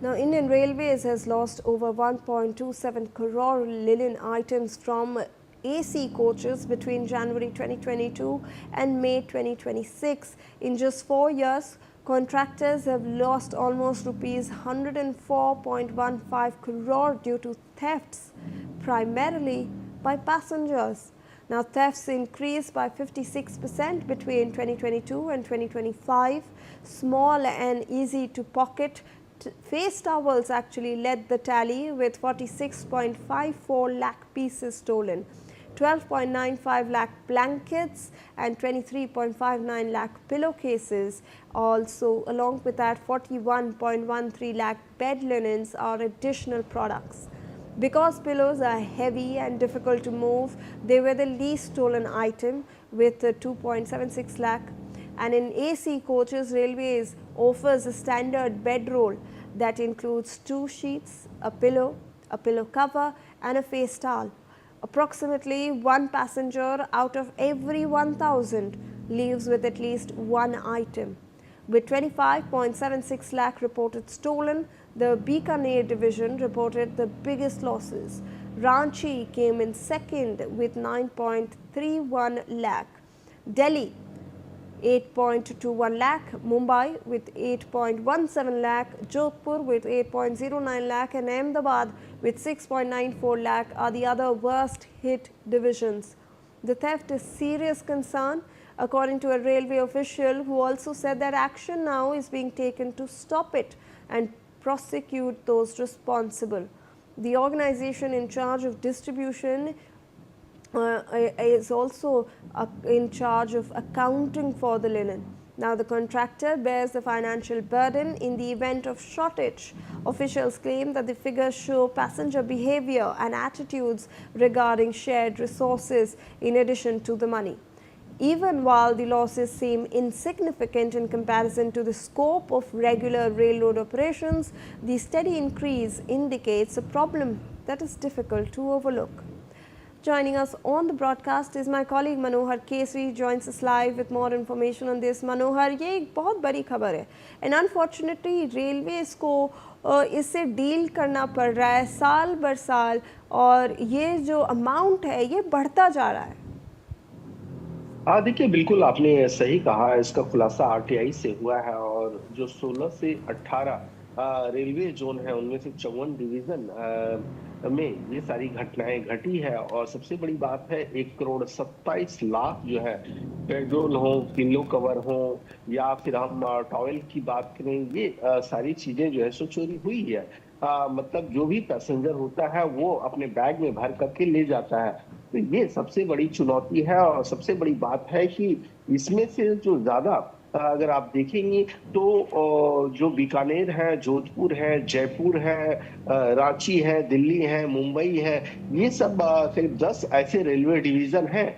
Now, Indian Railways has lost over 1.27 crore linen items from AC coaches between January 2022 and May 2026. In just 4 years, contractors have lost almost rupees 104.15 crore due to thefts, primarily by passengers. Now, thefts increased by 56% between 2022 and 2025. Small and easy to pocket face towels actually led the tally with 46.54 lakh pieces stolen, 12.95 lakh blankets and 23.59 lakh pillowcases. Also, along with that, 41.13 lakh bed linens are additional products. Because pillows are heavy and difficult to move, they were the least stolen item with 2.76 lakh. And in AC coaches, Railways offers a standard bedroll that includes 2 sheets, a pillow cover and a face towel. Approximately 1 passenger out of every 1,000 leaves with at least one item. With 25.76 lakh reported stolen, the Bikaner division reported the biggest losses. Ranchi came in second with 9.31 lakh. Delhi 8.21 lakh, Mumbai with 8.17 lakh, Jodhpur with 8.09 lakh and Ahmedabad with 6.94 lakh are the other worst hit divisions. The theft is serious concern, according to a railway official who also said that action now is being taken to stop it and prosecute those responsible. The organization in charge of distribution is also in charge of accounting for the linen. Now, the contractor bears the financial burden in the event of shortage. Officials claim that the figures show passenger behavior and attitudes regarding shared resources in addition to the money. Even while the losses seem insignificant in comparison to the scope of regular railroad operations, the steady increase indicates a problem that is difficult to overlook. Joining us on the broadcast is my colleague Manohar Kesri, joins us live with more information on this. Manohar, ये एक बहुत बड़ी खबर है and unfortunately railways को इससे deal करना पड़ रहा है साल बर साल और ये जो अमाउंट है ये बढ़ता जा रहा है। हाँ, देखिए बिल्कुल आपने सही कहा। इसका खुलासा आरटीआई से हुआ है और जो 16 से 18 रेलवे जोन है उनमें से 54 डिवीजन में ये सारी घटनाएं घटी है। और सबसे बड़ी बात है 1,27,00,000 जो है पेट्रोल हो, पिलो कवर हो या फिर हम टॉवेल की बात करें, ये सारी चीजें जो है सो चोरी हुई है। मतलब जो भी पैसेंजर होता है वो अपने बैग में भर करके ले जाता है। तो ये सबसे बड़ी चुनौती है और सबसे बड़ी बात है कि इसमें से जो ज्यादा अगर आप देखेंगे तो जो बीकानेर है, जोधपुर है, जयपुर है, रांची है, दिल्ली है, मुंबई है, ये सब सिर्फ 10 ऐसे रेलवे डिवीजन हैं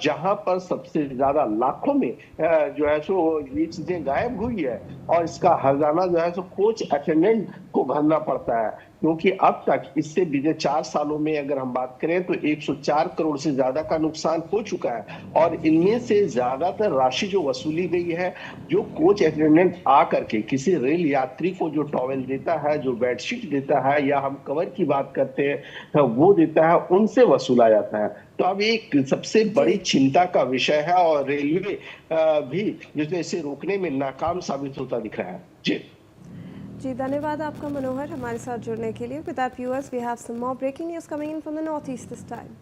जहां पर सबसे ज्यादा लाखों में जो है सो ये चीजें गायब हुई है। और इसका हर्जाना जो है सो कोच अटेंडेंट को भरना पड़ता है, क्योंकि अब तक इससे बीते 4 सालों में अगर हम बात करें तो 104 करोड़ से ज्यादा का नुकसान हो चुका है। और इनमें से ज्यादातर राशि जो वसूली गई है, जो कोच अटेंडेंट आकर के किसी रेल यात्री को जो टॉवेल देता है, जो बेडशीट देता है या हम कवर की बात करते हैं वो देता है, उनसे वसूला जाता है। तो अब एक सबसे बड़ी चिंता का विषय है और रेलवे भी जो इसे रोकने में नाकाम साबित होता दिख रहा है। जी, धन्यवाद आपका मनोहर हमारे साथ जुड़ने के लिए। With that, viewers, we have some more breaking news coming in from the northeast this time.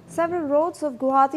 Several roads of Guwahati